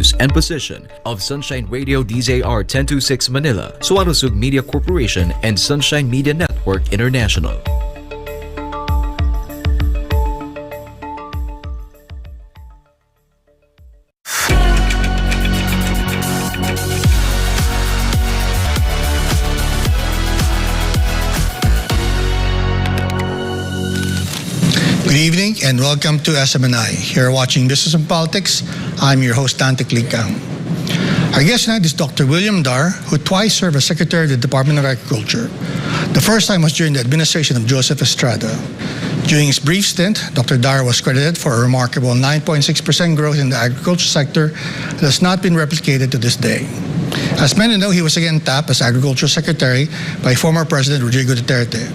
use and position of Sunshine Radio DZR 1026 Manila, Suarosug Media Corporation, and Sunshine Media Network International. Good evening and welcome to SMNI. Here watching Business and Politics, I'm your host Dante Klink. Our guest tonight is Dr. William Dar, who twice served as Secretary of the Department of Agriculture. The first time was during the administration of Joseph Estrada. During his brief stint, Dr. Dar was credited for a remarkable 9.6% growth in the agriculture sector that has not been replicated to this day. As many know, he was again tapped as Agriculture Secretary by former President Rodrigo Duterte.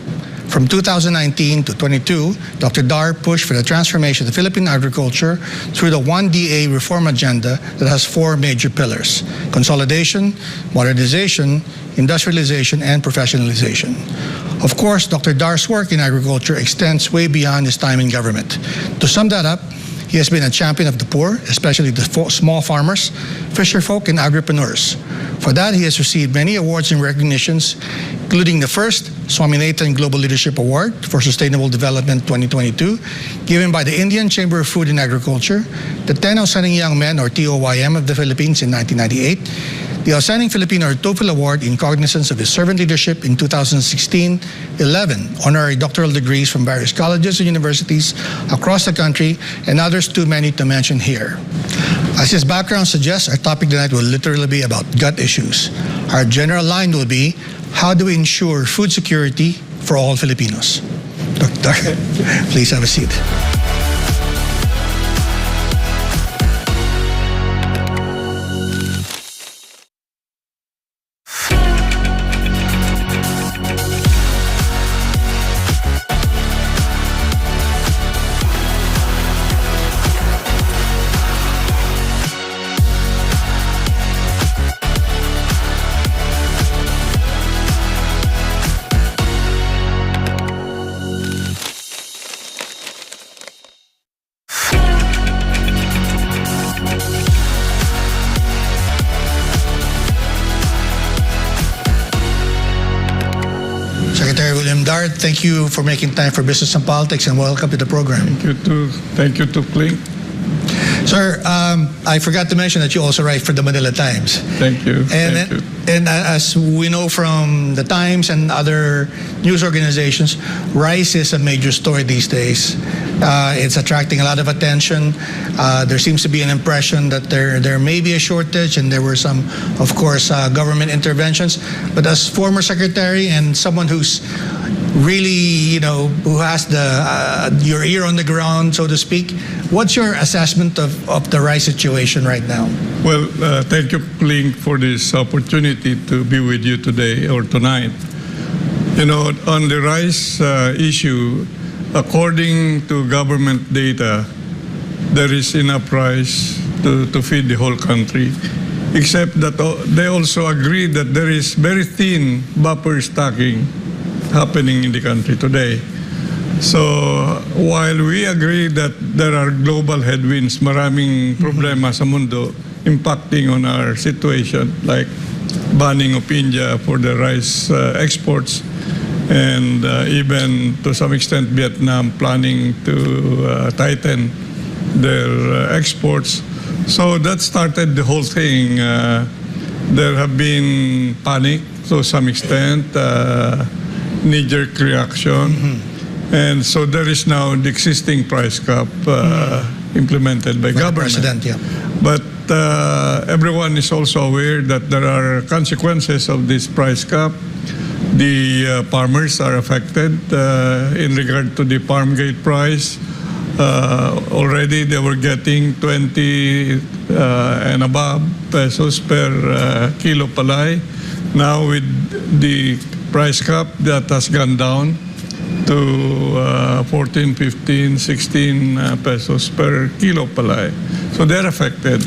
From 2019 to 22, Dr. Dar pushed for the transformation of the Philippine agriculture through the 1DA reform agenda that has four major pillars: consolidation, modernization, industrialization, and professionalization. Of course, Dr. Dar's work in agriculture extends way beyond his time in government. To sum that up, he has been a champion of the poor, especially the small farmers, fisherfolk, and agripreneurs. For that, he has received many awards and recognitions, including the first Swaminathan Global Leadership Award for Sustainable Development 2022, given by the Indian Chamber of Food and Agriculture, the 10 Outstanding Young Men, or TOYM, of the Philippines in 1998, the Outstanding Filipino TOEFL Award in cognizance of his servant leadership in 2016, 11 honorary doctoral degrees from various colleges and universities across the country, and others too many to mention here. As his background suggests, our topic tonight will literally be about gut issues. Our general line will be, how do we ensure food security for all Filipinos? Doctor, please have a seat. Secretary William Dar, thank you for making time for Business and Politics, and welcome to the program. Thank you to Klink. Sir, I forgot to mention that you also write for the Manila Times. Thank you. And as we know from the Times and other news organizations, rice is a major story these days. It's attracting a lot of attention. There seems to be an impression that there may be a shortage, and there were some, of course, government interventions. But as former secretary and someone who's really, who has your ear on the ground, so to speak, what's your assessment of the rice situation right now? Well, thank you, Klink, for this opportunity to be with you today or tonight. On the rice issue, according to government data, there is enough rice to feed the whole country, except that they also agree that there is very thin buffer stocking happening in the country today. So while we agree that there are global headwinds, maraming problema sa mundo impacting on our situation, like banning of India for the rice exports, and even to some extent Vietnam planning to tighten their exports. So that started the whole thing. There have been panic to some extent, knee-jerk reaction. And so there is now the existing price cap implemented by government. President, yeah. But everyone is also aware that there are consequences of this price cap. The farmers are affected in regard to the farm gate price. Already they were getting 20 and above pesos per kilo palay. Now with the price cap, that has gone down to 14, 15, 16 pesos per kilo palay. So they're affected.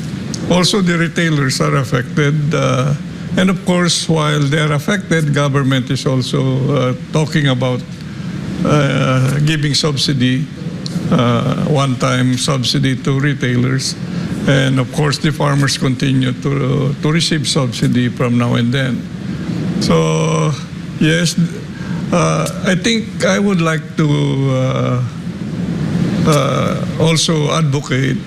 Also, the retailers are affected. And of course, while they're affected, government is also talking about giving subsidy, one-time subsidy to retailers. And of course, the farmers continue to receive subsidy from now and then. So, yes, I think I would like to also advocate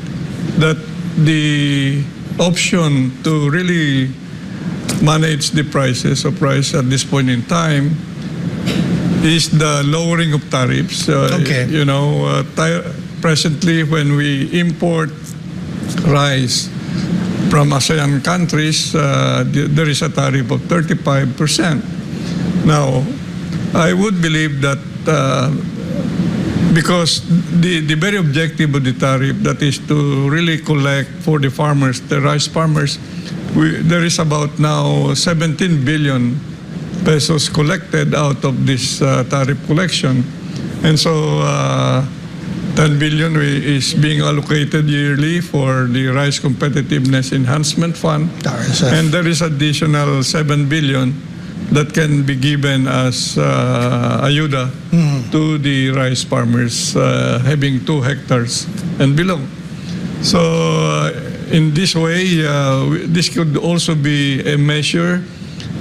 that the option to really manage the prices of rice at this point in time is the lowering of tariffs. Okay. You know, presently when we import rice from ASEAN countries, there is a tariff of 35%. Now, I would believe that because the very objective of the tariff, that is to really collect for the farmers, the rice farmers, there is about now 17 billion pesos collected out of this tariff collection. And so 10 billion is being allocated yearly for the Rice Competitiveness Enhancement Fund. RSF. And there is additional 7 billion that can be given as ayuda to the rice farmers having 2 hectares and below. So in this way, this could also be a measure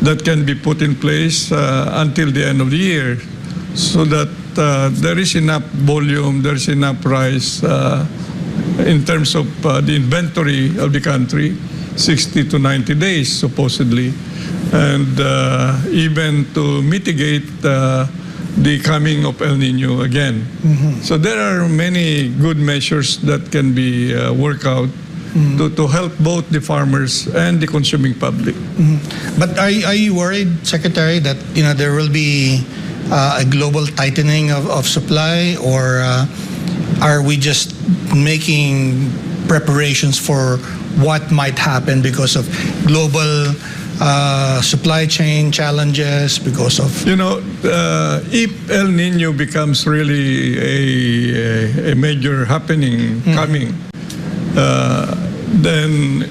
that can be put in place until the end of the year, so that there is enough volume, there is enough rice in terms of the inventory of the country, 60 to 90 days supposedly, and even to mitigate the coming of El Nino again. So there are many good measures that can be worked out to help both the farmers and the consuming public. But are you worried, Secretary, that there will be a global tightening of supply, or are we just making preparations for what might happen because of global supply chain challenges, because of... If El Nino becomes really a major happening coming, then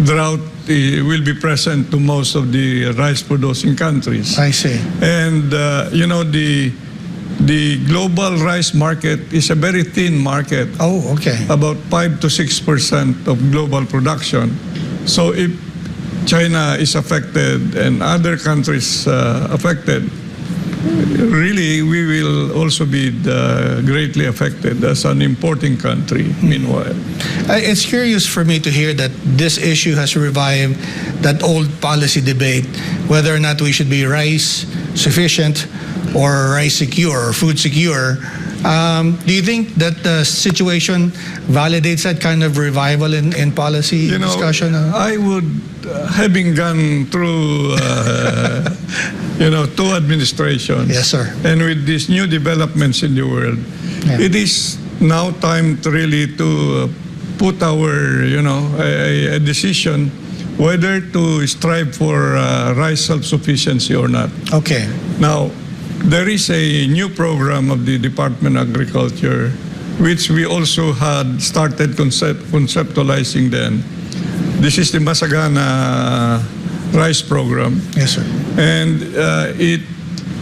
drought will be present to most of the rice-producing countries. I see. And, the global rice market is a very thin market. Oh, okay. About 5 to 6% of global production. So if China is affected and other countries affected, really we will also be greatly affected as an importing country meanwhile. It's curious for me to hear that this issue has revived that old policy debate, whether or not we should be rice sufficient or rice secure or food secure. Do you think that the situation validates that kind of revival in policy discussion? I would, having gone through, 2 administrations. Yes, sir. And with these new developments in the world, it is now time to really to put our, a decision whether to strive for rice self-sufficiency or not. Okay. Now, there is a new program of the Department of Agriculture, which we also had started conceptualizing then. This is the Masagana Rice Program. Yes, sir. And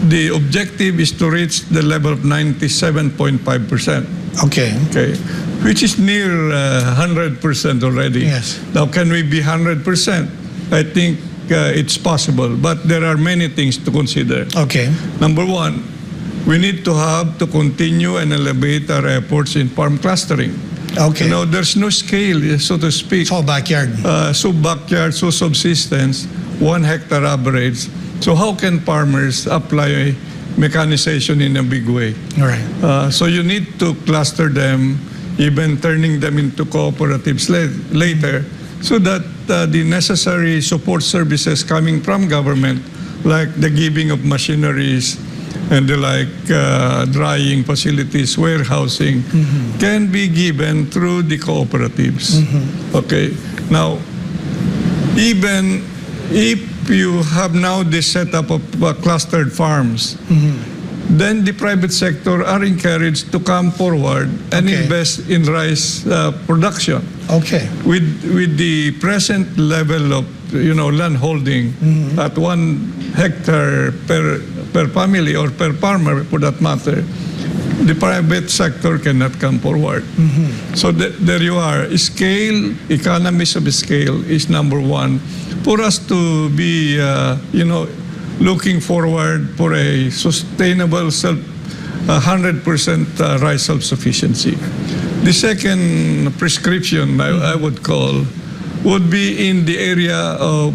the objective is to reach the level of 97.5%. Okay. Okay, which is near 100% already. Yes. Now, can we be 100%? I think it's possible, but there are many things to consider. Okay. Number one, we need to continue and elevate our efforts in farm clustering. Okay. There's no scale, so to speak. It's all backyard. So backyard, so subsistence, 1 hectare average. So how can farmers apply mechanization in a big way? All right. So you need to cluster them, even turning them into cooperatives later, so that the necessary support services coming from government, like the giving of machineries and the drying facilities, warehousing, can be given through the cooperatives. Okay. Now, even if you have now this setup of clustered farms, then the private sector are encouraged to come forward and invest in rice production. Okay. With the present level of land holding at 1 hectare per family or per farmer for that matter, the private sector cannot come forward. So there you are. Scale, economies of scale is number one for us to be, looking forward for a sustainable 100% rice self-sufficiency. The second prescription I would call would be in the area of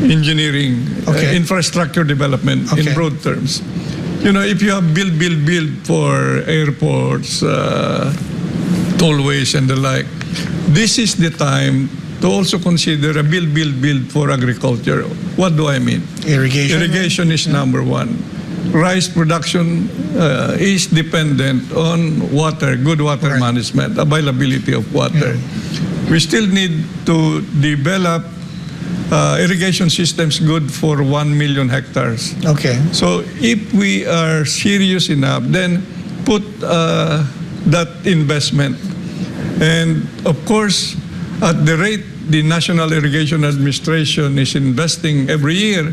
engineering, infrastructure development in broad terms. If you have build for airports, tollways and the like, this is the time to also consider a build for agriculture. What do I mean? Irrigation. Irrigation is number one. Rice production is dependent on water, good water management, availability of water. We still need to develop irrigation systems good for 1 million hectares. Okay. So if we are serious enough, then put that investment. And of course, at the rate the National Irrigation Administration is investing every year,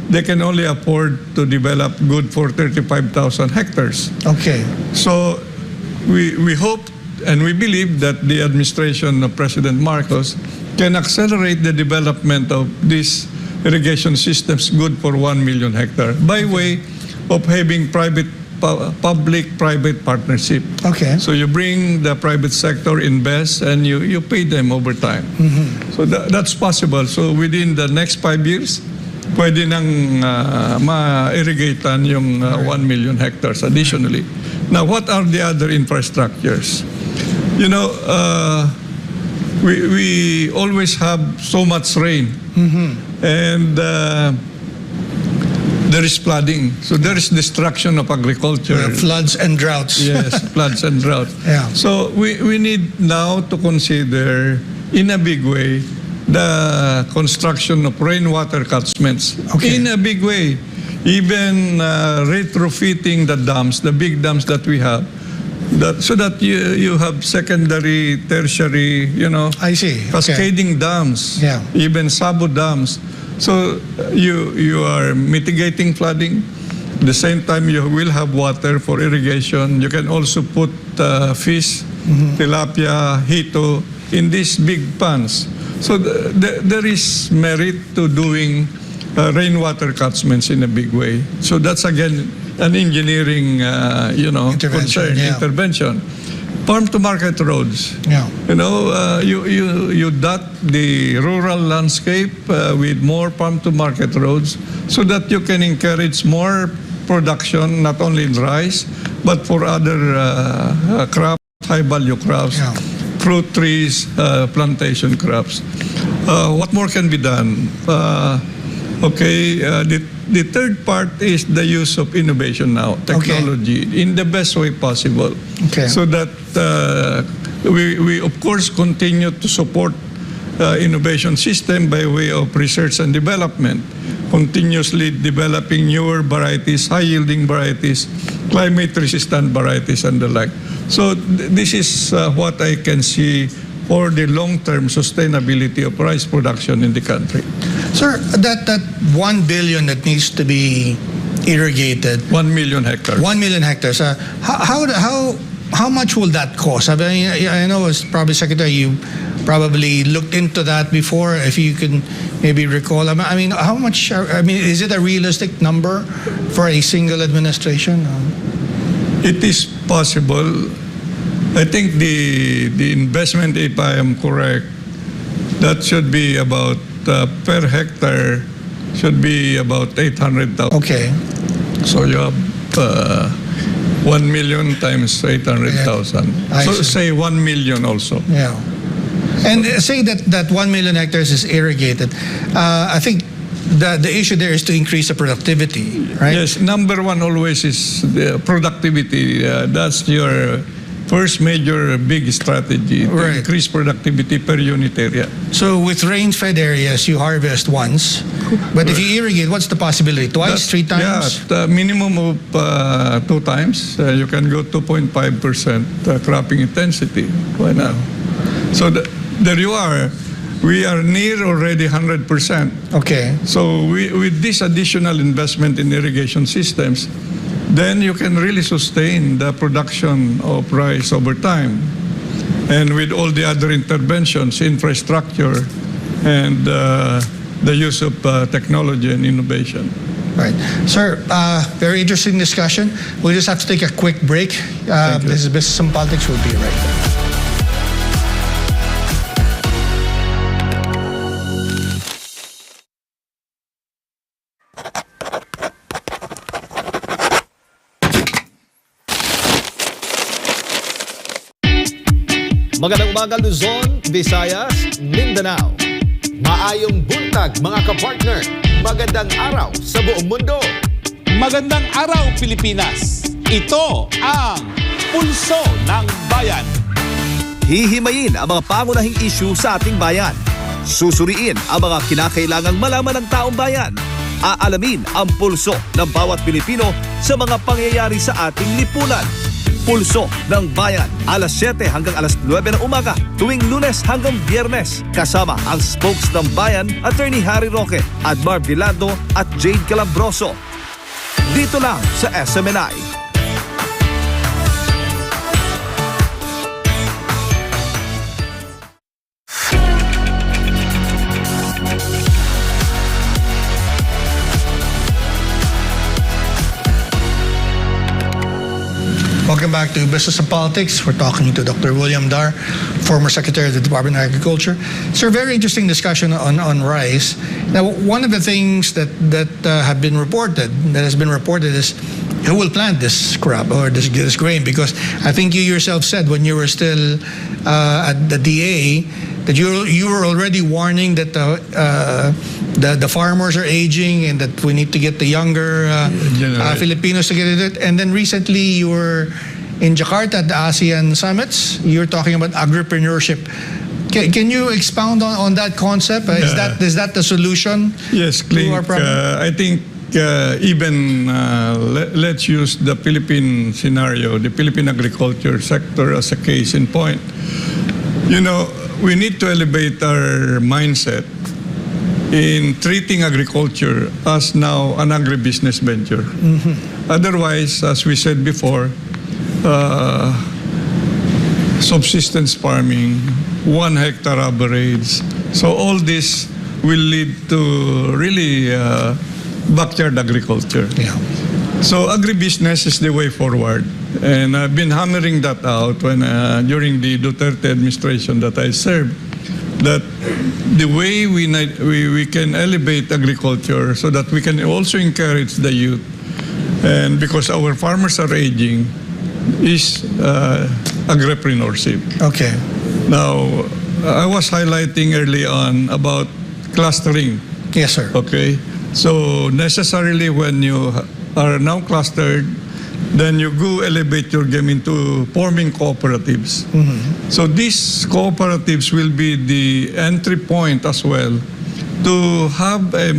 they can only afford to develop good for 35,000 hectares. Okay. So we hope and we believe that the administration of President Marcos can accelerate the development of these irrigation systems good for 1 million hectares by way of having public-private partnership. Okay. So you bring the private sector, invest, and you pay them over time. So that's possible. So within the next 5 years, pwede nang ma-irrigatean yung 1 million hectares additionally. Now, what are the other infrastructures? We always have so much rain, and there is flooding. So there is destruction of agriculture. Floods and droughts. Yes, floods and droughts. Yeah. So we need now to consider in a big way the construction of rainwater catchments. Okay. In a big way. Even retrofitting the dams, the big dams that we have, so that you have secondary, tertiary, I see. cascading dams, Yeah. even sabo dams. So you are mitigating flooding. At the same time, you will have water for irrigation. You can also put fish, tilapia, hito in these big ponds. So there is merit to doing rainwater catchments in a big way. So that's again an engineering, intervention. Farm-to-market roads. Yeah. You dot the rural landscape with more farm-to-market roads so that you can encourage more production, not only in rice, but for other crops, high-value crops, fruit trees, plantation crops. What more can be done? The third part is the use of innovation now, technology, in the best way possible. Okay. So that we of course continue to support innovation system by way of research and development, continuously developing newer varieties, high-yielding varieties, climate-resistant varieties, and the like. So this is what I can see for the long-term sustainability of rice production in the country. Sir, that 1 billion that needs to be irrigated. 1 million hectares. 1 million hectares. How much will that cost? I mean, I know as probably Secretary, you probably looked into that before. If you can maybe recall, I mean, how much? I mean, is it a realistic number for a single administration? It is possible. I think the investment, if I am correct, that should be about per hectare should be about 800,000. Okay. So you have 1 million times 800,000. So say 1 million also. Yeah. And say that 1 million hectares is irrigated. I think the issue there is to increase the productivity, right? Yes, number one always is the productivity. That's your first major big strategy to increase productivity per unit area. So with rain-fed areas, you harvest once. But if you irrigate, what's the possibility? Twice, 3 times? Yeah, the minimum of 2 times. You can go 2.5% cropping intensity. Why not? So there you are. We are near already 100%. Okay. So with this additional investment in irrigation systems, then you can really sustain the production of rice over time. And with all the other interventions, infrastructure, and the use of technology and innovation. Right. Sir, very interesting discussion. We'll just have to take a quick break. This is Business and Politics. We'll be right back. Magandang umaga Luzon, Visayas, Mindanao. Maayong buntag mga kapartner. Magandang araw sa buong mundo. Magandang araw Pilipinas. Ito ang Pulso ng Bayan. Hihimayin ang mga pangunahing issue sa ating bayan. Susuriin ang mga kinakailangang malaman ng taong bayan. Aalamin ang pulso ng bawat Pilipino sa mga pangyayari sa ating lipunan. Pulso ng Bayan, alas 7 hanggang alas 9 ng umaga, tuwing Lunes hanggang Biyernes. Kasama ang spokes ng Bayan, Attorney Harry Roque, Admar Vilado at Jade Calabroso. Dito lang sa SMNI. Welcome back to Business and Politics. We're talking to Dr. William Dar, former Secretary of the Department of Agriculture. Sir, very interesting discussion on rice. Now, one of the things that has been reported is who will plant this crop or this grain? Because I think you yourself said when you were still at the DA that you were already warning that the farmers are aging and that we need to get the younger Filipinos to get it. And then recently you were in Jakarta at the ASEAN summits. You were talking about agripreneurship. Can you expound on that concept? Is that the solution? Yes, Klink. I think let's use the Philippine scenario, the Philippine agriculture sector as a case in point. You know, we need to elevate our mindset in treating agriculture as now an agribusiness venture. Mm-hmm. Otherwise, as we said before, subsistence farming, 1 hectare average. So all this will lead to really backyard agriculture. Yeah. So agribusiness is the way forward. And I've been hammering that out when during the Duterte administration that I served, that the way we can elevate agriculture so that we can also encourage the youth, and because our farmers are aging, is agripreneurship. Okay. Now, I was highlighting early on about clustering. Yes, sir. Okay. So necessarily when you are now clustered, then you go elevate your game into forming cooperatives. Mm-hmm. So these cooperatives will be the entry point as well to have a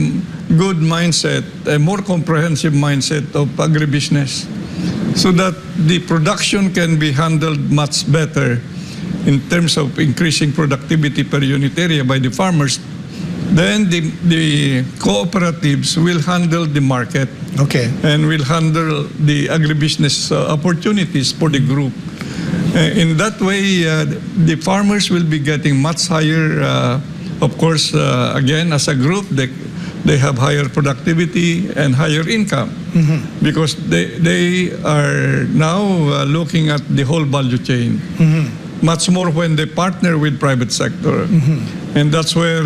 good mindset, a more comprehensive mindset of agribusiness, so that the production can be handled much better in terms of increasing productivity per unit area by the farmers. Then the cooperatives will handle the market. Okay. And will handle the agribusiness opportunities for the group. In that way, the farmers will be getting much higher, of course, again, as a group, they have higher productivity and higher income. Mm-hmm. Because they are now looking at the whole value chain. Mm-hmm. Much more when they partner with private sector. Mm-hmm. And that's where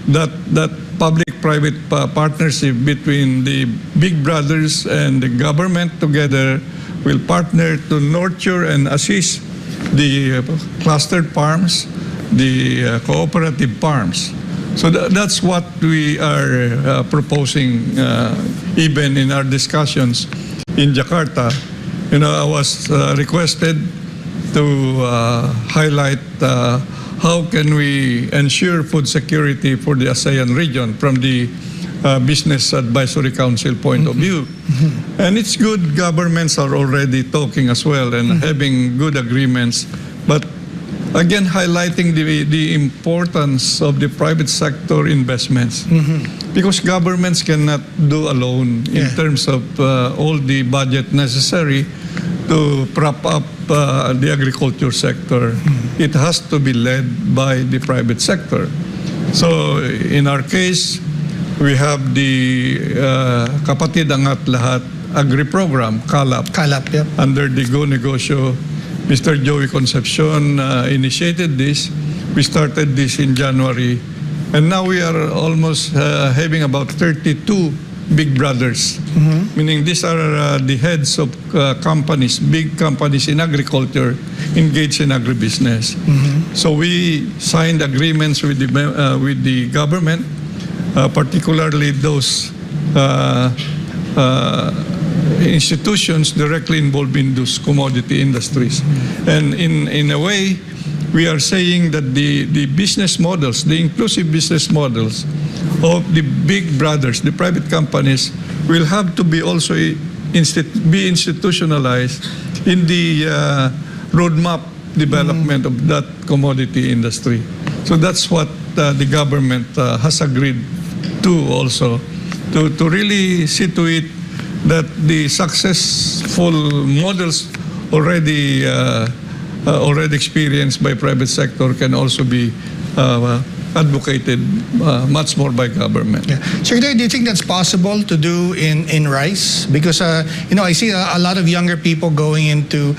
that public-private partnership between the big brothers and the government together will partner to nurture and assist the clustered farms, the cooperative farms. So that's what we are proposing even in our discussions in Jakarta. You know, I was requested to highlight how can we ensure food security for the ASEAN region from the Business Advisory Council point of view. Mm-hmm. And it's good governments are already talking as well and having good agreements. But again highlighting the importance of the private sector investments. Because governments cannot do alone in terms of all the budget necessary to prop up the agriculture sector. It has to be led by the private sector. So in our case, we have the Kapatid Angat Lahat Agri Program, KALAP. KALAP, yep. Under the Go Negosyo, Mr. Joey Concepcion initiated this. We started this in January. And now we are almost having about 32 big brothers. Meaning these are the heads of companies, big companies in agriculture engaged in agribusiness. So we signed agreements with the government, particularly those institutions directly involved in those commodity industries. And in a way, we are saying that the business models, the inclusive business models of the big brothers, the private companies, will have to be also be institutionalized in the roadmap development of that commodity industry. So that's what the government has agreed to also, to really see to it that the successful models already experienced by private sector can also be advocated much more by government. Yeah. Secretary, do you think that's possible to do in rice? Because I see a lot of younger people going into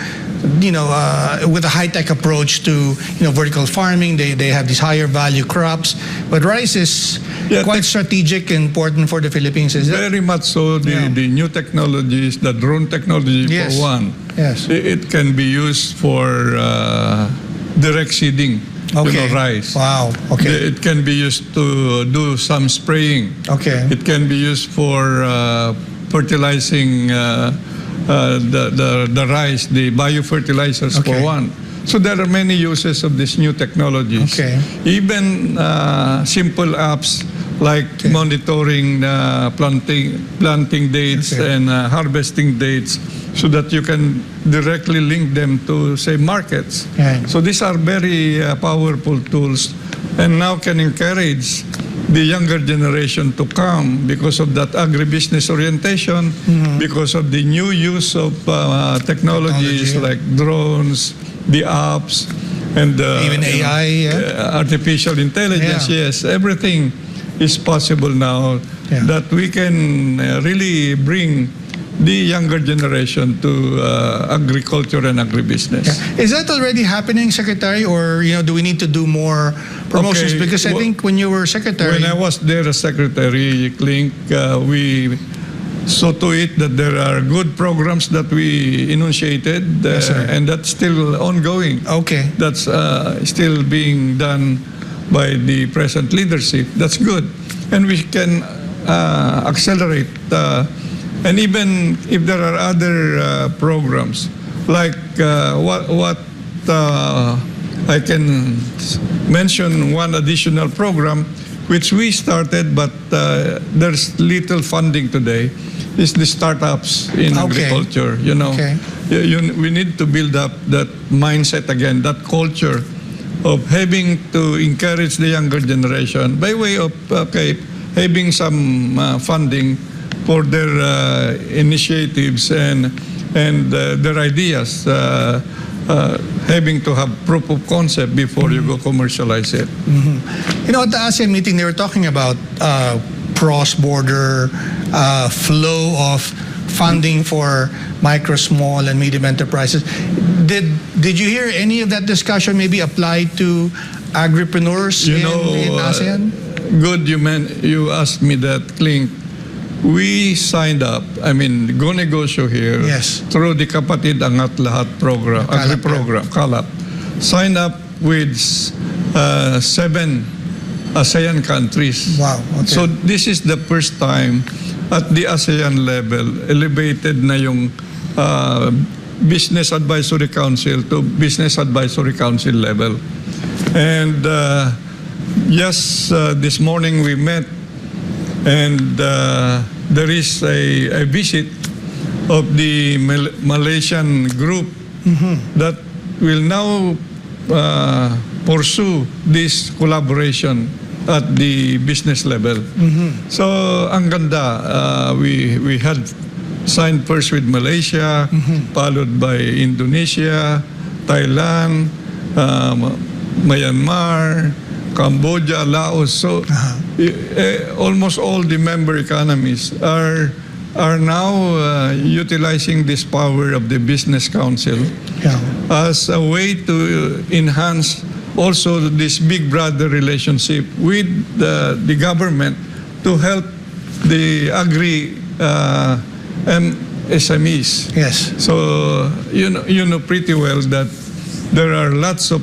with a high-tech approach to vertical farming. They have these higher value crops, but rice is quite strategic and important for the Philippines. Is it? Very much so. The new technologies, the drone technology for one. Yes. It can be used for direct seeding. Rice. Wow. Okay. It can be used to do some spraying. Okay. It can be used for fertilizing the rice, the biofertilizers for one. So there are many uses of these new technologies. Okay. Even simple apps like monitoring planting dates and harvesting dates, so that you can directly link them to, say, markets. Right. So these are very powerful tools, and now can encourage the younger generation to come because of that agribusiness orientation, because of the new use of technologies like drones, the apps, and even AI, artificial intelligence. Yes, everything is possible now that we can really bring the younger generation to agriculture and agribusiness. Is that already happening, Secretary, or do we need to do more promotions? Because I think when you were Secretary, when I was there as Secretary Klink, we saw to it that there are good programs that we initiated, and that's still ongoing. Okay, that's still being done by the present leadership. That's good, and we can accelerate. And even if there are other programs, like what I can mention one additional program which we started, but there's little funding today, is the startups in agriculture. We need to build up that mindset again, that culture of having to encourage the younger generation by way of having some funding for their initiatives and their ideas, having to have proof of concept before you go commercialize it. At the ASEAN meeting, they were talking about cross-border flow of funding for micro, small, and medium enterprises. Did you hear any of that discussion maybe apply to agripreneurs in ASEAN? Good you asked me that, Klink. We signed up, Go Negosyo here, through the Kapatid Angat Lahat program, agri-program, KALAP, signed up with 7 ASEAN countries. Wow, okay. So this is the first time at the ASEAN level, elevated na yung Business Advisory Council to Business Advisory Council level. And this morning we met, and there is a visit of the Malaysian group that will now pursue this collaboration at the business level. So ang ganda, we had signed first with Malaysia, followed by Indonesia, Thailand, Myanmar, Cambodia, Laos. So almost all the member economies are now utilizing this power of the Business Council as a way to enhance also this big brother relationship with the government to help the agri SMEs. Yes. So you know pretty well that there are lots of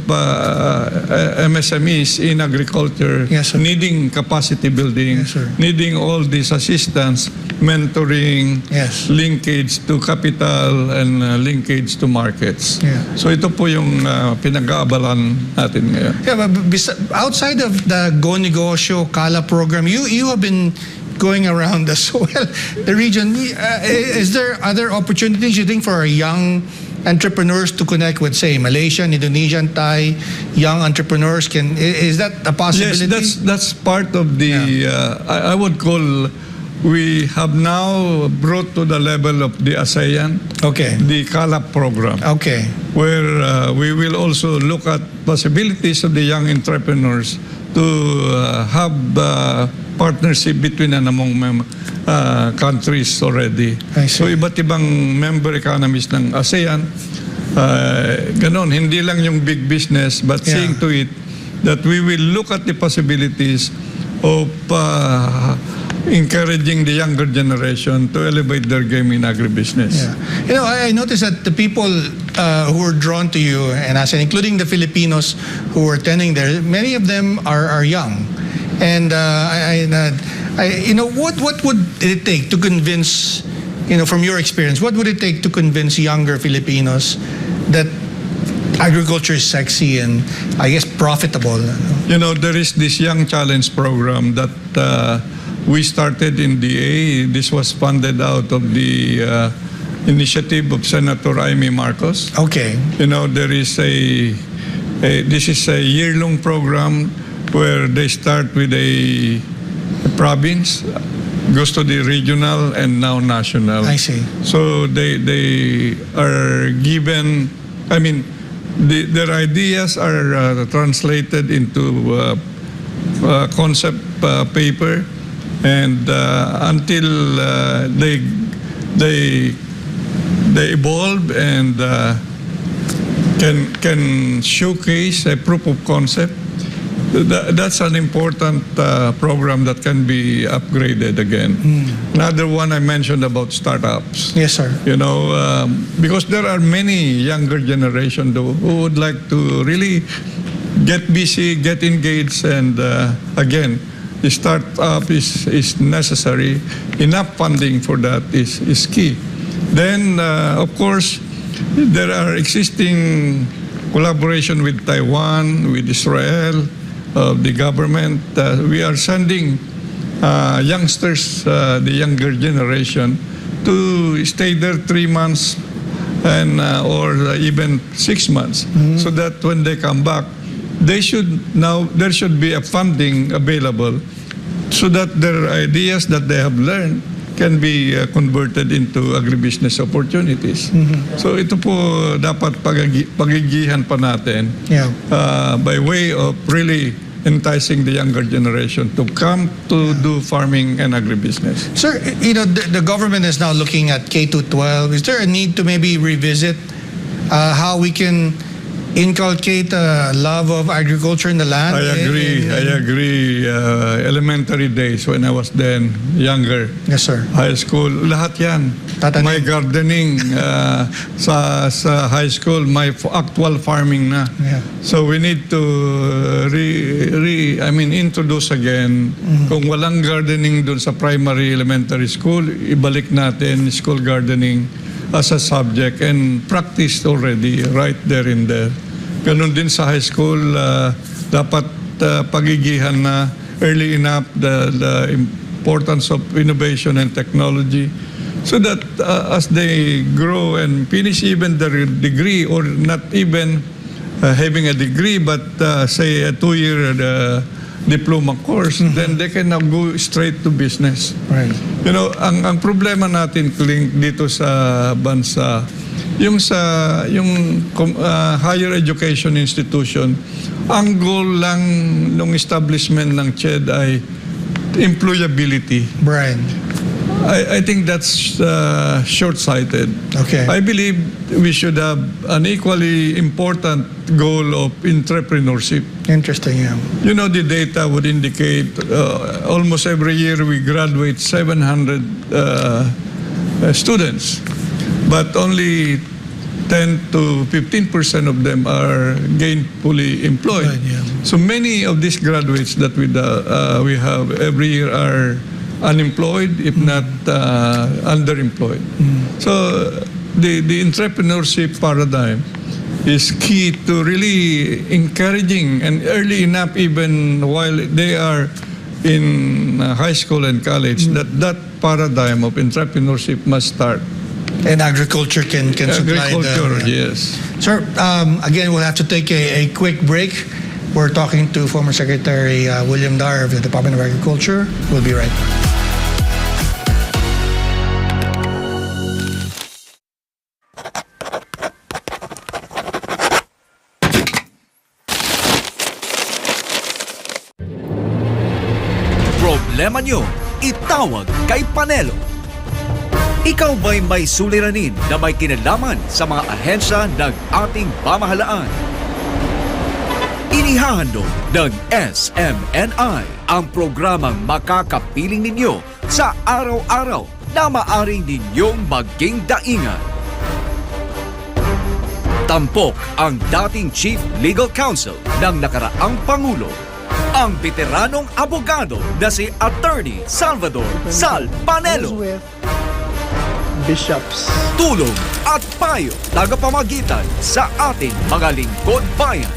MSMEs in agriculture Yes, sir. needing capacity building, Yes, sir. needing all this assistance, mentoring, Yes. linkage to capital, and linkage to markets. Yeah. So ito po yung pinag-aabalan natin ngayon. Yeah, but outside of the Go Negosyo Kala program, you have been going around as well the region. Is there other opportunities you think for young entrepreneurs to connect with, say, Malaysian, Indonesian, Thai young entrepreneurs? Is that a possibility? Yes, that's part of the. I would call. We have now brought to the level of the ASEAN Okay. the CALAP program, Okay. where we will also look at possibilities of the young entrepreneurs to have partnership between and among countries already. I see. So iba't ibang member economies ng ASEAN, ganon, hindi lang yung big business, but Yeah. seeing to it that we will look at the possibilities of encouraging the younger generation to elevate their game in agribusiness. Yeah. You know, I noticed that the people who were drawn to you and ASEAN, including the Filipinos who were attending there, many of them are young. And you know, what would it take to convince, you know, from your experience, what would it take to convince younger Filipinos that agriculture is sexy and, I guess, profitable? You know, there is this Young Challenge program that we started in DA. This was funded out of the initiative of Senator Amy Marcos. Okay. You know, there is this is a year-long program where they start with a province, goes to the regional, and now national. I see. So they are given, I mean, their ideas are translated into concept paper, and until they evolve and can showcase a proof of concept. That's an important program that can be upgraded again. Another one I mentioned about startups. Yes, sir. You know, because there are many younger generation who would like to really get busy, get engaged, and again, the startup is necessary. Enough funding for that is key. Then, of course, there are existing collaboration with Taiwan, with Israel, the government. We are sending youngsters, the younger generation, to stay there 3 months and or even 6 months, so that when they come back, there should be a funding available, so that their ideas that they have learned can be converted into agribusiness opportunities. So ito po dapat pagigihan pa natin by way of really enticing the younger generation to come to do farming and agribusiness. Sir, you know, the government is now looking at K-12. Is there a need to maybe revisit how we can inculcate a love of agriculture in the land? I agree. Elementary days when I was then younger. Yes, sir. High school, lahat yan. Tatanim. May gardening sa high school, may actual farming na. Yeah. So we need to introduce again. Kung walang gardening dun sa primary elementary school, ibalik natin school gardening as a subject and practiced already right there and there. Ganun din sa high school, dapat pagigihan na early enough the importance of innovation and technology, so that as they grow and finish even their degree or not even having a degree, but say a 2-year diploma course, then they can now go straight to business. Right. You know, ang problema natin, Klink, dito sa bansa, yung higher education institution, ang goal lang ng establishment ng CHED ay employability. Right. I think that's short-sighted. Okay. I believe we should have an equally important goal of entrepreneurship. Interesting, yeah. You know, the data would indicate almost every year we graduate 700 students, but only 10 to 15% of them are gainfully employed. Right, yeah. So many of these graduates that we have every year are unemployed, if not underemployed. So the entrepreneurship paradigm is key to really encouraging and early enough, even while they are in high school and college, that paradigm of entrepreneurship must start. And agriculture can supply Agriculture, the... yes. Sir, again, we'll have to take a quick break. We're talking to former Secretary William Dar of the Department of Agriculture. We'll be right back. Problema nyo, itawag kay Panelo. Ikaw ba'y may suliranin na may kinalaman sa mga ahensya ng ating pamahalaan? Inihahandog ng SMNI ang programang makakapiling ninyo sa araw-araw na maaring ninyong maging daingan. Tampok ang dating Chief Legal Counsel ng nakaraang Pangulo, ang veteranong abogado na si Attorney Salvador Sal Panelo. with bishops. Tulong at payo tagapamagitan sa ating mga lingkod bayan.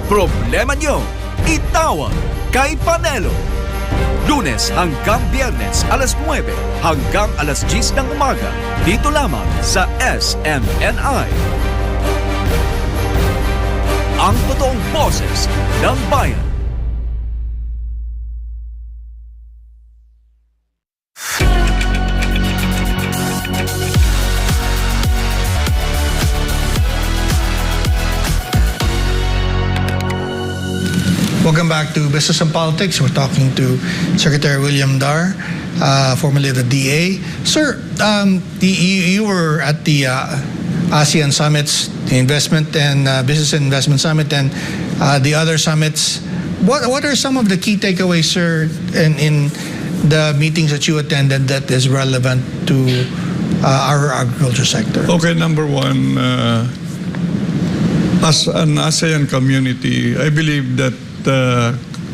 Problema nyo, itawag kay Panelo. Lunes hanggang Biyernes, alas 9 hanggang alas 10 ng umaga. Dito lamang sa SMNI. Ang totoong boses ng bayan. Welcome back to Business and Politics. We're talking to Secretary William Dar, formerly the DA. Sir, you were at the ASEAN Summits, the Investment and Business and Investment Summit, and the other summits. What are some of the key takeaways, sir, in the meetings that you attended that is relevant to our agriculture sector? Okay, number one, as an ASEAN community, I believe that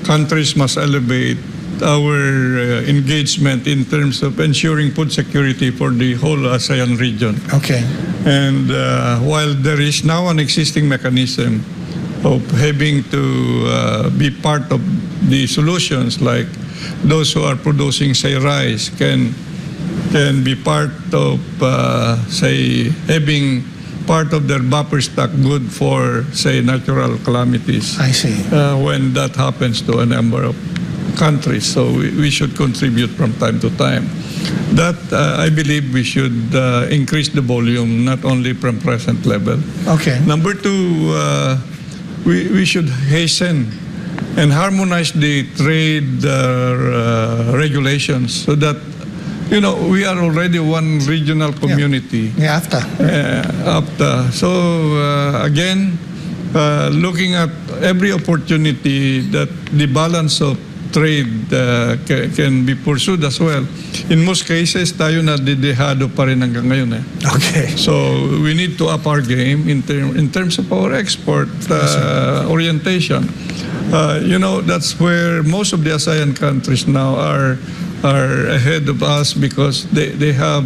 countries must elevate our engagement in terms of ensuring food security for the whole ASEAN region. Okay. And while there is now an existing mechanism of having to be part of the solutions, like those who are producing, say, rice can be part of, say, having part of their buffer stock good for, say, natural calamities. I see. When that happens to a number of countries. So we should contribute from time to time. That, I believe we should increase the volume, not only from present level. Okay. Number two, we should hasten and harmonize the trade regulations so that, you know, we are already one regional community. Yeah, AFTA. AFTA. So, again, looking at every opportunity that the balance of trade can be pursued as well. In most cases, tayo na didehado pa rin hanggang ngayon. Okay. So, we need to up our game in terms of our export orientation. You know, that's where most of the ASEAN countries now are ahead of us because they have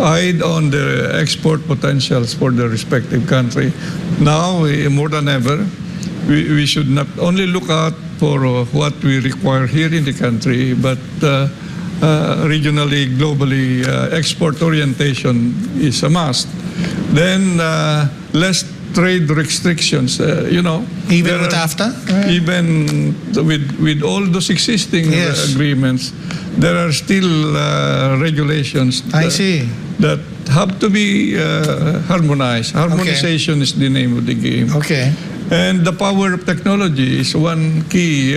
eyed on the export potentials for their respective country. Now, more than ever, we should not only look out for what we require here in the country, but regionally, globally, export orientation is a must. Then, lest trade restrictions. Even with AFTA? Even with all those existing Yes. agreements, there are still regulations I see. that have to be harmonized. Harmonization is the name of the game. Okay. And the power of technology is one key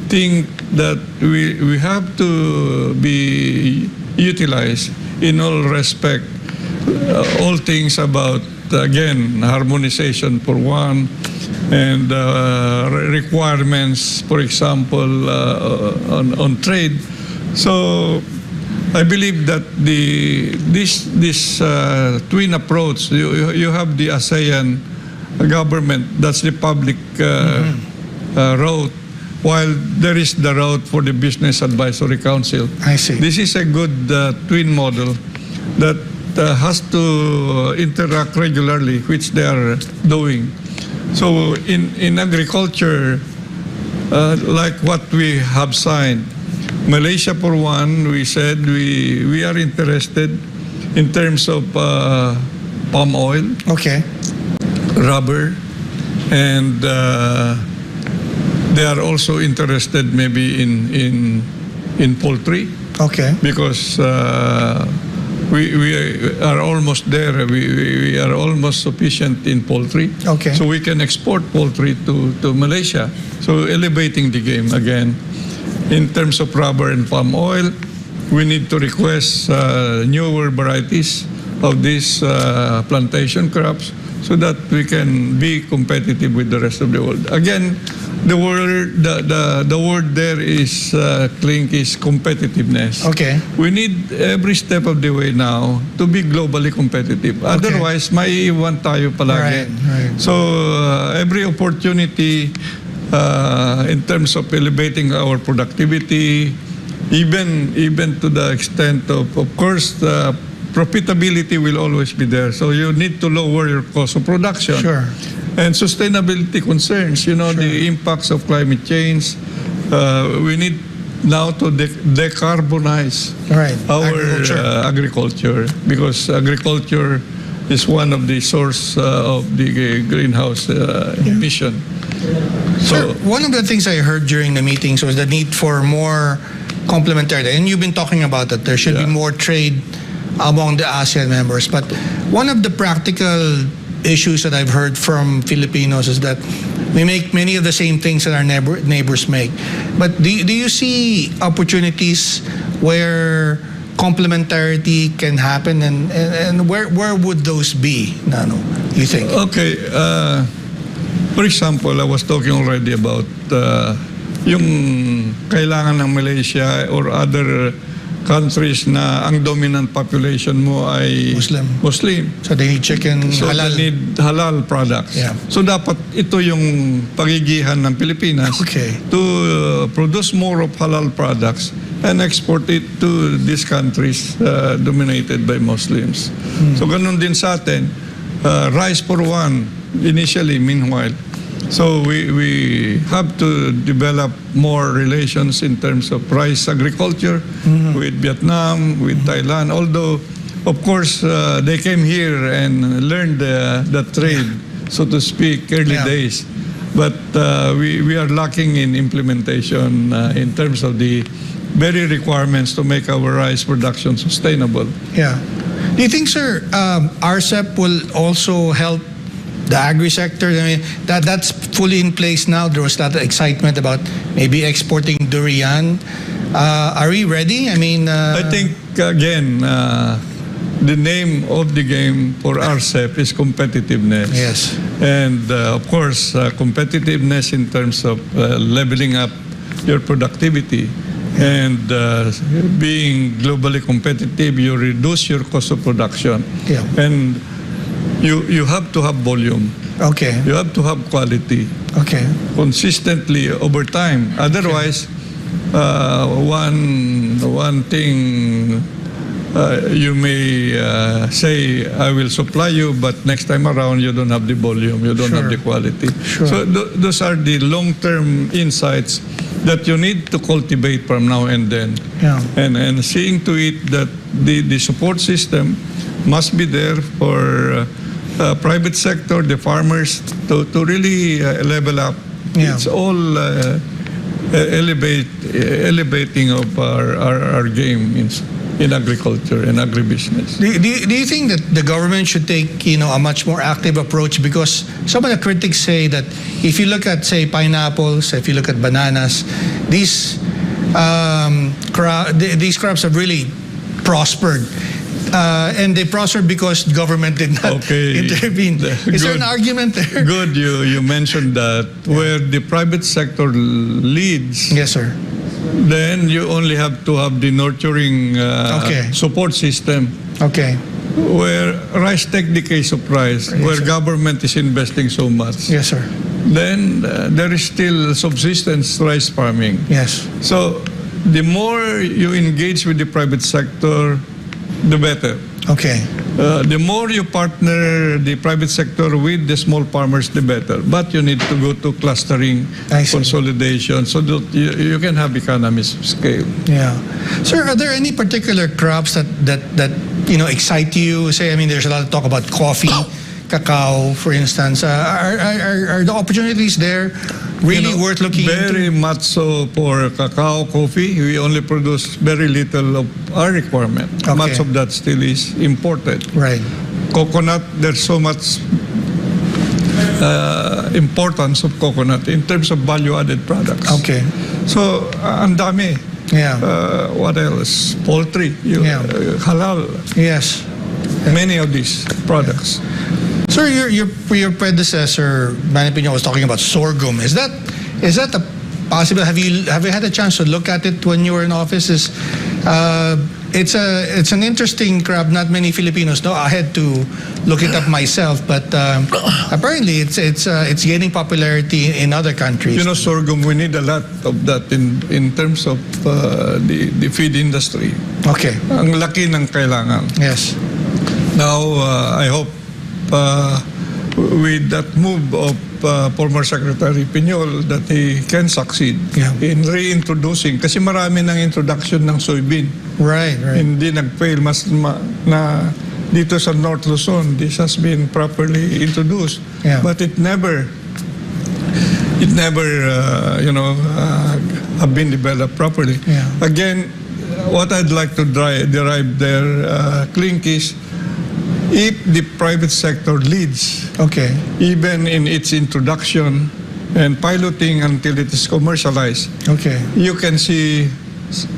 thing that we have to be utilized in all respect. All things about, again, harmonization for one, and requirements, for example, on trade. So I believe that this twin approach, you have the ASEAN government, that's the public route, while there is the route for the Business Advisory Council. I see. This is a good twin model that has to interact regularly, which they are doing. So in agriculture, like what we have signed, Malaysia for one, we said we are interested in terms of palm oil, Okay. rubber, and they are also interested maybe in poultry, Okay. because we are almost there. We are almost sufficient in poultry. Okay. So we can export poultry to Malaysia. So elevating the game again. In terms of rubber and palm oil, we need to request newer varieties of these plantation crops so that we can be competitive with the rest of the world. Again, the word there is Klink, is competitiveness. Okay. We need every step of the way now to be globally competitive. Otherwise, maiiwan tayo palagi. Right. So every opportunity in terms of elevating our productivity, even to the extent of course, profitability will always be there. So you need to lower your cost of production. Sure. And sustainability concerns, the impacts of climate change. We need now to decarbonize Right. our agriculture, because agriculture is one of the source of the greenhouse emission. Sir, one of the things I heard during the meetings was the need for more complementarity. And you've been talking about that. There should be more trade among the ASEAN members. But one of the practical issues that I've heard from Filipinos is that we make many of the same things that our neighbors make. But do you see opportunities where complementarity can happen, and where would those be, Nano, you think? Okay. For example, I was talking already about yung kailangan ng Malaysia or other countries na ang dominant population mo ay Muslim. So they need chicken, So halal. they need halal products. Yeah. So dapat ito yung pagigihan ng Pilipinas to produce more of halal products and export it to these countries dominated by Muslims. So ganun din sa atin. Rice for one, initially, meanwhile. So we have to develop more relations in terms of rice agriculture with Vietnam, with Thailand. Although, of course, they came here and learned the trade, so to speak, early days. But we are lacking in implementation in terms of the very requirements to make our rice production sustainable. Yeah. Do you think, sir, RCEP will also help the agri-sector? I mean, that's fully in place now. There was a lot of excitement about maybe exporting durian. Are we ready? I mean... I think, again, the name of the game for RCEP is competitiveness. Yes. And, of course, competitiveness in terms of leveling up your productivity. And being globally competitive, you reduce your cost of production. Yeah. And you have to have volume. Okay. You have to have quality. Okay. Consistently over time. Otherwise, one thing you may say, I will supply you, but next time around you don't have the volume, you don't have the quality. Sure. So those are the long-term insights that you need to cultivate from now and then. Yeah. And seeing to it that the support system must be there for private sector, the farmers, to really level up. Yeah. It's all elevating of our game in agriculture and agribusiness. Do you think that the government should take a much more active approach? Because some of the critics say that if you look at, say, pineapples, if you look at bananas, these crops have really prospered. And they prospered because government did not intervene. Is there an argument there? Good, you mentioned that. Where the private sector leads, Yes, sir. then you only have to have the nurturing support system. Okay. Where rice, take the case of rice, where sir. government is investing so much. Yes, sir. Then there is still subsistence rice farming. Yes. So the more you engage with the private sector, the better. Okay. The more you partner the private sector with the small farmers, the better. But you need to go to clustering, I see. consolidation, so that you can have economies of scale. Yeah. Sir, are there any particular crops that excite you? Say, I mean, there's a lot of talk about coffee, cacao, for instance. Are the opportunities there really worth looking Very into? much so for cacao, coffee. We only produce very little of our requirement. Okay. Much of that still is imported. Right. Coconut, there's so much importance of coconut in terms of value-added products. Okay. So, ang dami. Yeah. What else? Poultry, halal, Yes. many of these products. Sir, your predecessor, Manny Pino, was talking about sorghum. Is that a possible? Have you had a chance to look at it when you were in office? It's an interesting crop. Not many Filipinos know. I had to look it up myself, but apparently it's gaining popularity in other countries. Sorghum, we need a lot of that in terms of the feed industry. Okay. Ang laki ng kailangan. Yes. Now, I hope with that move of former Secretary Piñol that he can succeed in reintroducing, kasi marami ng introduction ng soybean. Right. Hindi nag-fail. Na dito sa North Luzon, this has been properly introduced. Yeah. But it never have been developed properly. Yeah. Again, what I'd like to derive there, Klink, is if the private sector leads, even in its introduction and piloting until it is commercialized, you can see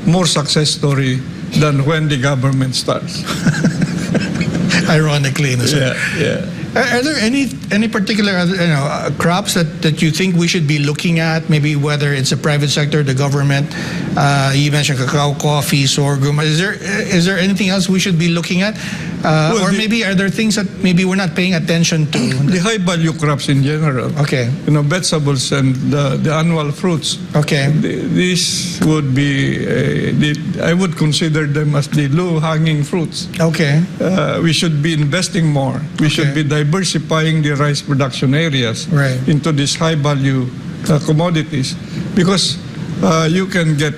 more success story than when the government starts. Ironically, yeah. Are there any particular crops that you think we should be looking at? Maybe whether it's the private sector, the government. You mentioned cacao, coffee, sorghum. Is there anything else we should be looking at? Or maybe are there things that maybe we're not paying attention to? The high value crops in general. Okay. Vegetables and the annual fruits. Okay. This would be I would consider them as the low hanging fruits. Okay. We should be investing more. We should be diversifying the rice production areas into these high value commodities, because you can get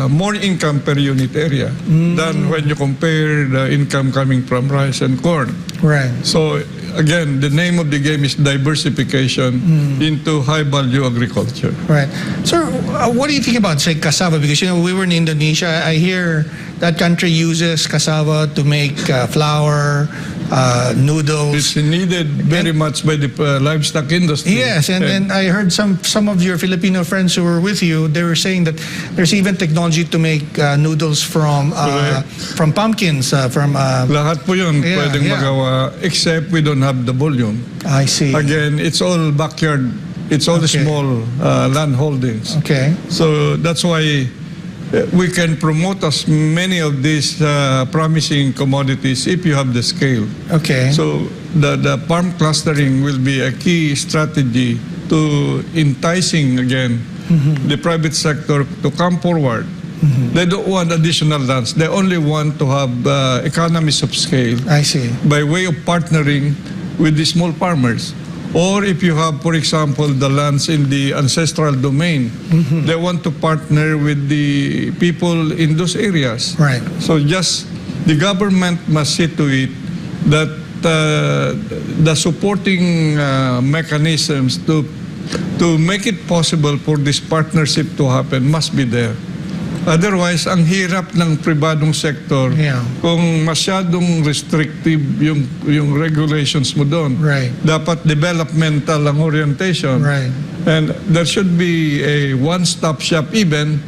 more income per unit area than when you compare the income coming from rice and corn. Right. So again, the name of the game is diversification into high value agriculture. Right. Sir, what do you think about, say, cassava? Because we were in Indonesia. I hear that country uses cassava to make flour, noodles. It's needed very much by the livestock industry. Yes, and I heard some of your Filipino friends who were with you, they were saying that there's even technology to make noodles from pumpkins, from... Lahat po yun pwedeng magawa, except we don't have the volume. I see. Again, it's all backyard, it's all small land holdings. Okay. So that's why we can promote as many of these promising commodities if you have the scale. Okay. So the farm clustering will be a key strategy to enticing again the private sector to come forward. They don't want additional lands. They only want to have economies of scale. I see. By way of partnering with the small farmers. Or if you have, for example, the lands in the ancestral domain, they want to partner with the people in those areas. Right. So just the government must see to it that the supporting mechanisms to make it possible for this partnership to happen must be there. Otherwise, ang hirap ng pribadong sector kung masyadong restrictive yung regulations mo doon. Right. Dapat developmental ang orientation. Right. And there should be a one-stop shop even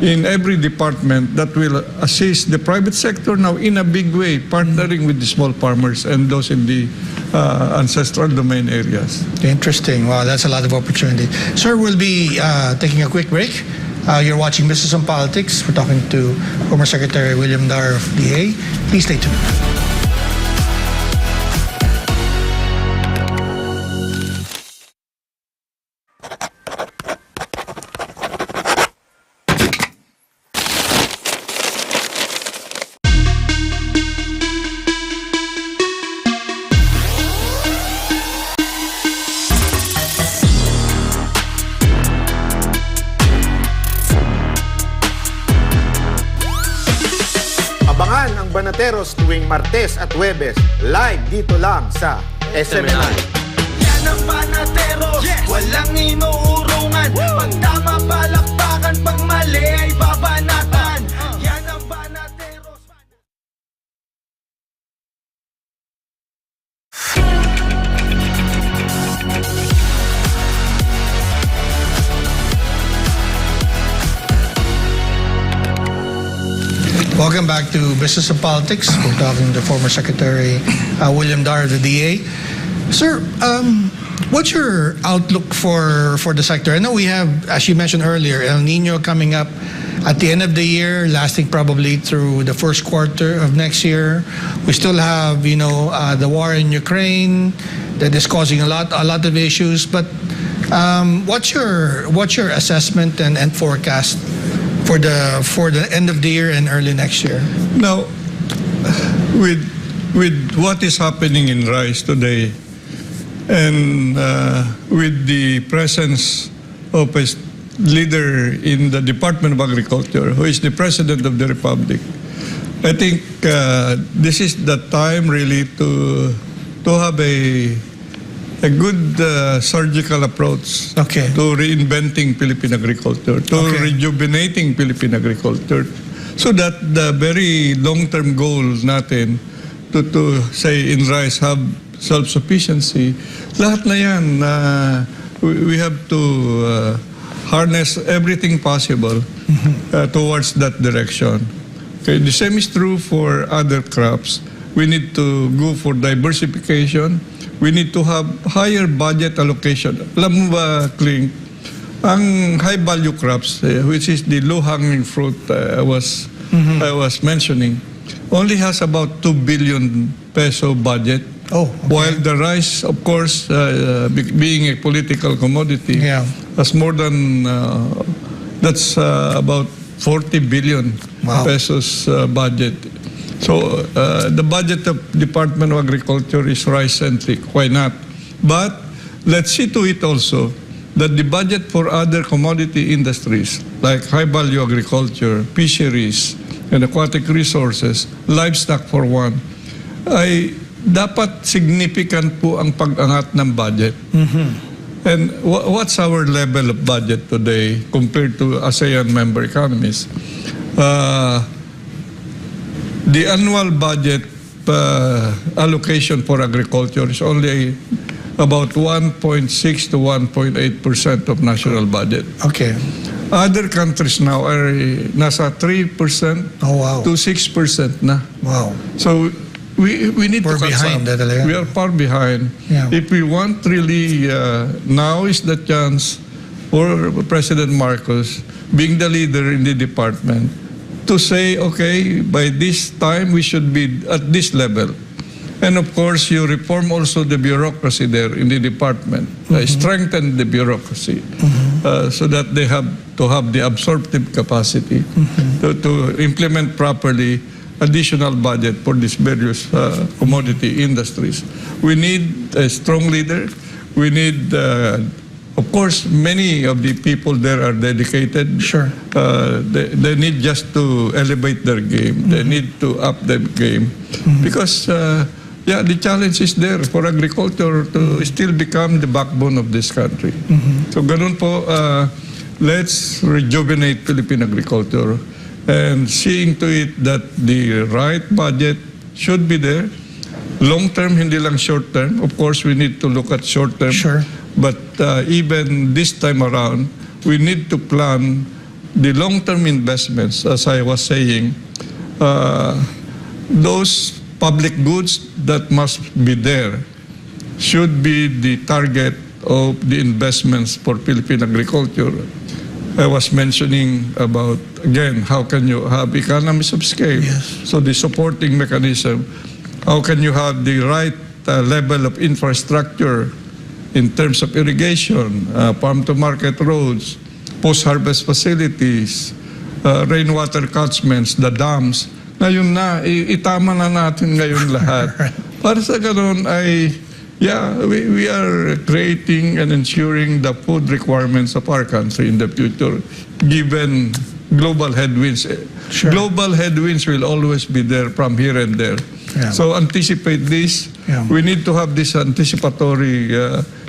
in every department that will assist the private sector now in a big way, partnering with the small farmers and those in the ancestral domain areas. Interesting. Wow, that's a lot of opportunity. Sir, we'll be taking a quick break. You're watching Business and Politics. We're talking to former Secretary William Dar of DA. Please stay tuned. Abangan ang Banateros tuwing Martes at Huwebes, live dito lang sa SMNI. Yan ang Banateros, walang inuurungan. Pag tama palakpakan, pag mali ay babanatan. Yan ang Banateros. Welcome back to Business and Politics. We're talking to former Secretary William Dar of the DA. Sir, what's your outlook for the sector? I know we have, as you mentioned earlier, El Nino coming up at the end of the year, lasting probably through the first quarter of next year. We still have, the war in Ukraine that is causing a lot of issues. But what's your assessment and forecast for the end of the year and early next year? Now, with what is happening in rice today, and with the presence of a leader in the Department of Agriculture, who is the President of the Republic, I think this is the time really to have a good surgical approach to reinventing Philippine agriculture, to rejuvenating Philippine agriculture, so that the very long-term goal natin to say in rice have self-sufficiency, lahat na yan, we have to harness everything possible towards that direction. Okay, the same is true for other crops. We need to go for diversification. We need to have higher budget allocation. Alam mo ba, Klink, ang high-value crops, which is the low-hanging fruit I was mentioning, only has about 2 billion peso budget. Oh, okay. While the rice, of course, being a political commodity, has more than, that's about 40 billion pesos budget. So the budget of Department of Agriculture is rice-centric. Why not? But let's see to it also that the budget for other commodity industries like high-value agriculture, fisheries, and aquatic resources, livestock for one, ay dapat significant po ang pag-angat ng budget. And what's our level of budget today compared to ASEAN member economies? The annual budget allocation for agriculture is only about 1.6 to 1.8% of national budget. Okay. Other countries now are nasa 3% to 6% na. Wow. So we need We're to catch behind up. talaga. We are far behind. Yeah. If we want really, now is the chance for President Marcos, being the leader in the department, to say, okay, by this time we should be at this level. And of course, you reform also the bureaucracy there in the department. Strengthen the bureaucracy so that they have to have the absorptive capacity to implement properly additional budget for these various commodity industries. We need a strong leader. We need, of course, many of the people there are dedicated. Sure. They need just to elevate their game. They need to up their game. Because yeah, the challenge is there for agriculture to still become the backbone of this country. So ganun po, let's rejuvenate Philippine agriculture and seeing to it that the right budget should be there. Long term, hindi lang short term. Of course, we need to look at short term. Sure. But even this time around, we need to plan the long-term investments. As I was saying, those public goods that must be there should be the target of the investments for Philippine agriculture. I was mentioning about, again, how can you have economies of scale? Yes. So the supporting mechanism, how can you have the right level of infrastructure in terms of irrigation, farm-to-market roads, post-harvest facilities, rainwater catchments, the dams. Ngayon na, itama na natin ngayon lahat. Para sa ganun ay, yeah, we are creating and ensuring the food requirements of our country in the future, given global headwinds. Sure. Global headwinds will always be there from here and there. Yeah. So anticipate this. Yeah. We need to have this anticipatory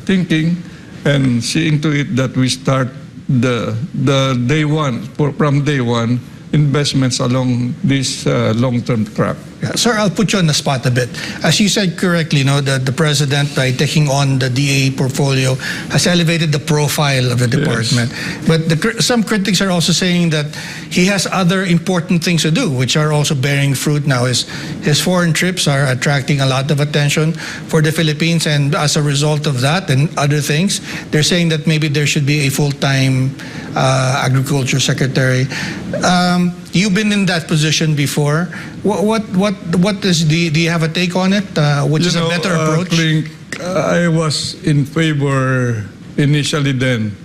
thinking and seeing to it that we start the day one, from day one, investments along this long-term track. Yeah. Sir, I'll put you on the spot a bit. As you said correctly, the president, by taking on the DA portfolio, has elevated the profile of the department. But some critics are also saying that he has other important things to do, which are also bearing fruit now. His foreign trips are attracting a lot of attention for the Philippines, and as a result of that and other things, they're saying that maybe there should be a full-time agriculture secretary. You've been in that position before. Do you have a take on it? Which is a better approach? Klink, I was in favor initially then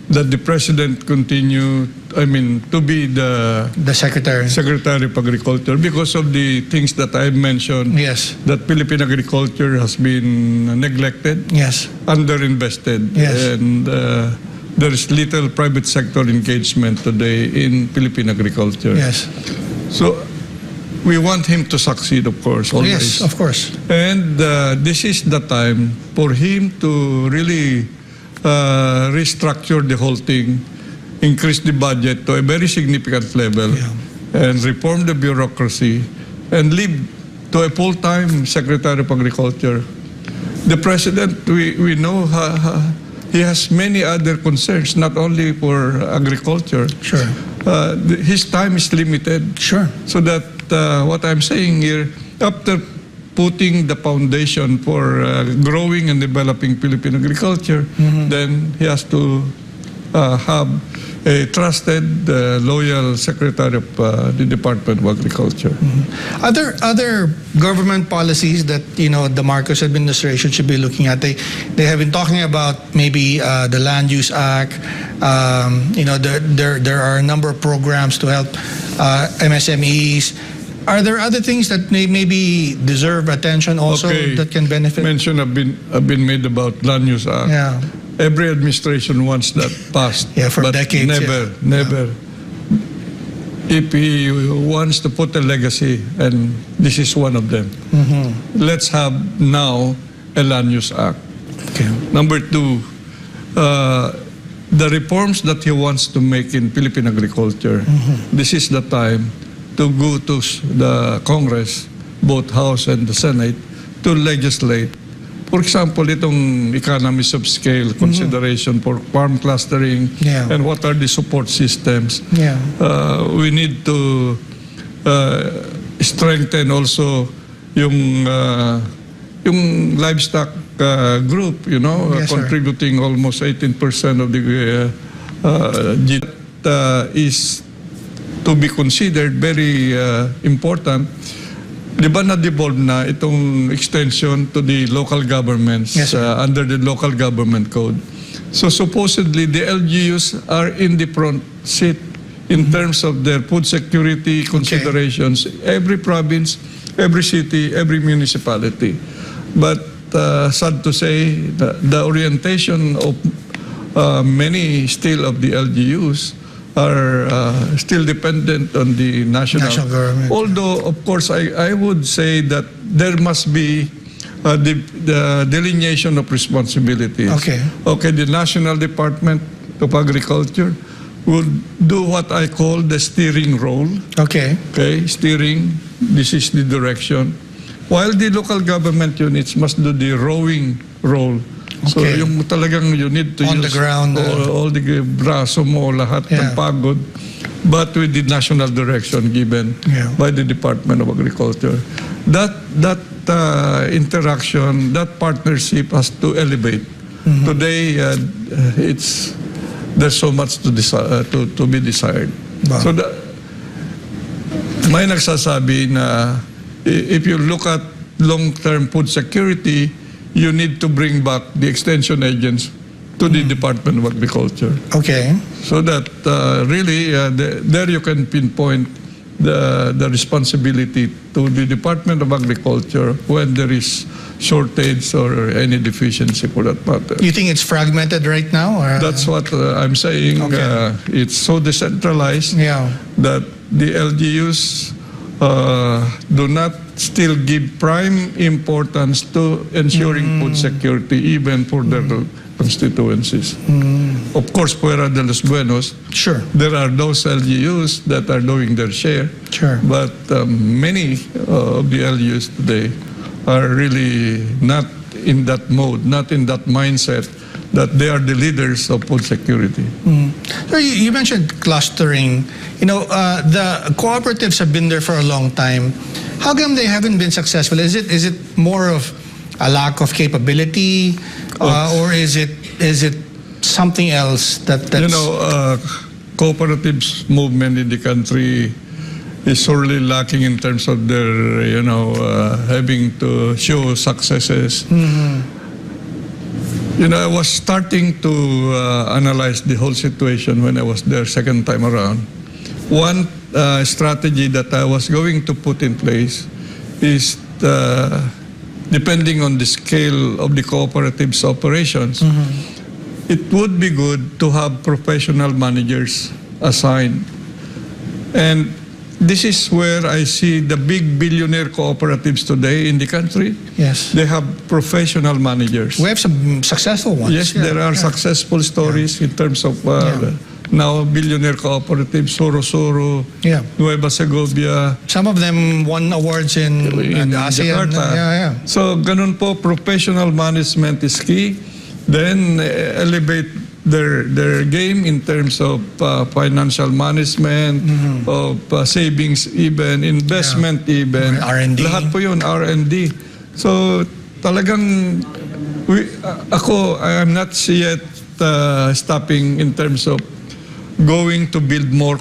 that the president continue, to be the secretary of Agriculture because of the things that I mentioned. Yes. That Philippine agriculture has been neglected, Yes. underinvested, Yes. and there is little private sector engagement today in Philippine agriculture. Yes. So we want him to succeed, of course, always. Yes, of course. And this is the time for him to really restructure the whole thing, increase the budget to a very significant level, and reform the bureaucracy, and leave to a full-time Secretary of Agriculture. The President, we know he has many other concerns, not only for agriculture. Sure. His time is limited. Sure. So that what I'm saying here, after putting the foundation for growing and developing Philippine agriculture, then he has to have a trusted, loyal secretary of the Department of Agriculture. Other government policies that the Marcos administration should be looking at. They have been talking about maybe the Land Use Act. There are a number of programs to help MSMEs. Are there other things that maybe deserve attention also that can benefit? Mention have been made about Land Use Act. Yeah. Every administration wants that passed. Yeah, for but decades. Never. If he wants to put a legacy, and this is one of them, let's have now a Land Use Act. Okay. Number two, the reforms that he wants to make in Philippine agriculture, this is the time to go to the Congress, both House and the Senate, to legislate. For example, itong economies of scale consideration for farm clustering, and what are the support systems. Yeah. We need to strengthen also yung livestock group, Yes, sir. contributing almost 18% of the GDP is to be considered very important. Di ba na-devolve na itong extension to the local governments under the local government code? So supposedly the LGUs are in the front seat in terms of their food security considerations. Every province, every city, every municipality. But sad to say, the orientation of many still of the LGUs are still dependent on the national government. Although, of course, I would say that there must be the delineation of responsibilities. Okay, the National Department of Agriculture will do what I call the steering role. Okay, steering, this is the direction. While the local government units must do the rowing role. So yung talagang you need to on use the ground, all the braso mo, lahat ng pagod, but with the national direction given by the Department of Agriculture. That interaction, that partnership has to elevate. Today, there's so much to be desired. So may nagsasabi na if you look at long-term food security, you need to bring back the extension agents to the Department of Agriculture. So that really there you can pinpoint the responsibility to the Department of Agriculture when there is shortage or any deficiency for that matter. You think it's fragmented right now? Or? That's what I'm saying. It's so decentralized that the LGUs do not still give prime importance to ensuring food security even for their constituencies. Of course, fuera de los buenos, there are those LGUs that are doing their share. But many of the LGUs today are really not in that mode, not in that mindset that they are the leaders of food security. So you mentioned clustering. You know, the cooperatives have been there for a long time. How come they haven't been successful? Is it more of a lack of capability, or is it something else that's... You know, cooperatives movement in the country is sorely lacking in terms of their, having to show successes. You know, I was starting to analyze the whole situation when I was there second time around. One strategy that I was going to put in place is depending on the scale of the cooperative's operations, it would be good to have professional managers assigned. And this is where I see the big billionaire cooperatives today in the country. They have professional managers. We have some successful ones. Yes, there are successful stories in terms of now billionaire cooperatives, Soro, Nueva Segovia. Some of them won awards in ASEAN. Jakarta. So ganun po, professional management is key. Then elevate their game in terms of financial management, of savings even, investment even. R&D. Lahat po yun, R&D. So talagang, I'm not yet stopping in terms of going to build more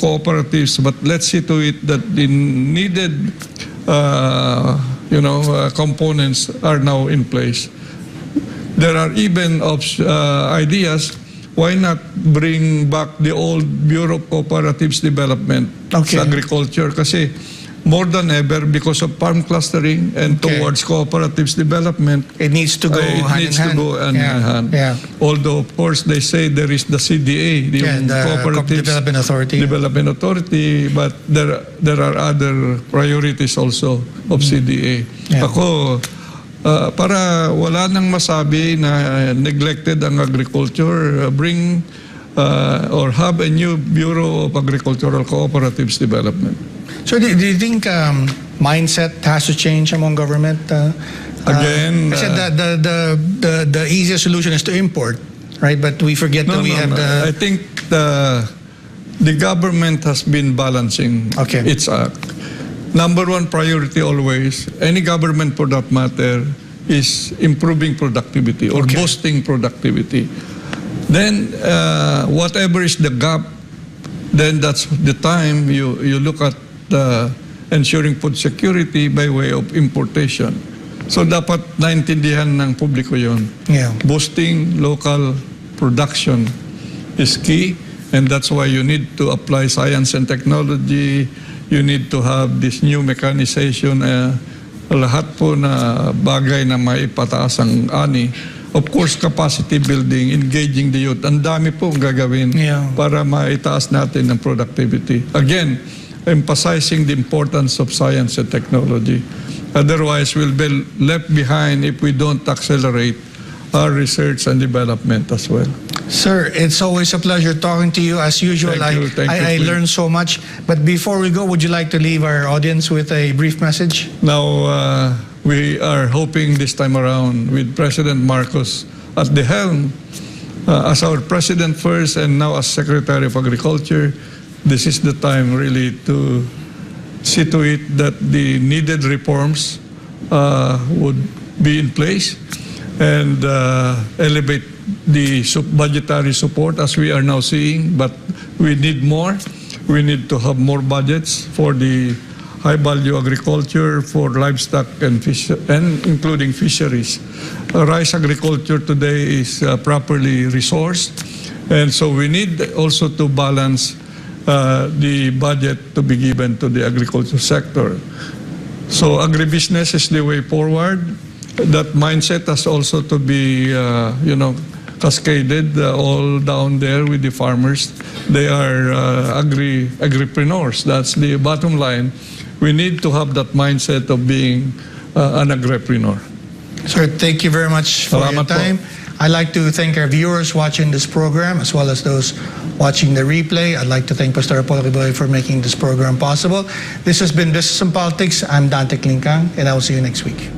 cooperatives, but let's see to it that the needed components are now in place. There are even ideas, why not bring back the old Bureau of Cooperatives Development sa agriculture? Kasi more than ever, because of farm clustering and towards cooperatives development, it needs to go hand in hand. Although, of course, they say there is the CDA, the Cooperative Development Authority, but there are other priorities also of CDA. Ako, para wala nang masabi na neglected ang agriculture, bring or have a new Bureau of Agricultural Cooperatives Development. So do you think mindset has to change among government? Again, I said the easiest solution is to import, right? But we forget that we have the... I think the government has been balancing its act. Number one priority always, any government for that matter, is improving productivity or boosting productivity. Then whatever is the gap, then that's the time you look at ensuring food security by way of importation. So dapat naintindihan ng publiko yun. Boosting local production is key, and that's why you need to apply science and technology. You need to have this new mechanization, lahat po na bagay na maipataas ang ani. Of course, capacity building, engaging the youth. Ang dami po gagawin para maitaas natin ang productivity. Again, emphasizing the importance of science and technology. Otherwise, we'll be left behind if we don't accelerate our research and development as well. Sir, it's always a pleasure talking to you. As usual, Thank you, I Clint. learned so much. But before we go, would you like to leave our audience with a brief message? Now, we are hoping this time around with President Marcos at the helm, as our President first and now as Secretary of Agriculture, this is the time really to see to it that the needed reforms would be in place and elevate the budgetary support as we are now seeing, but we need more. We need to have more budgets for the high-value agriculture, for livestock and fish, and including fisheries. Rice agriculture today is properly resourced, and so we need also to balance the budget to be given to the agriculture sector. So agribusiness is the way forward. That mindset has also to be, cascaded all down there with the farmers. They are agripreneurs. That's the bottom line. We need to have that mindset of being an agripreneur. Sir, thank you very much for your Salamat po. time. I'd like to thank our viewers watching this program as well as those watching the replay. I'd like to thank Pastor Apollo Kiboy for making this program possible. This has been Business and Politics. I'm Dante Klink, and I will see you next week.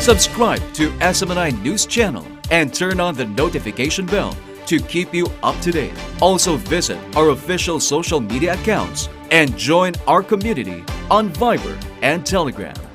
Subscribe to SMNI News Channel and turn on the notification bell to keep you up to date. Also visit our official social media accounts and join our community on Viber and Telegram.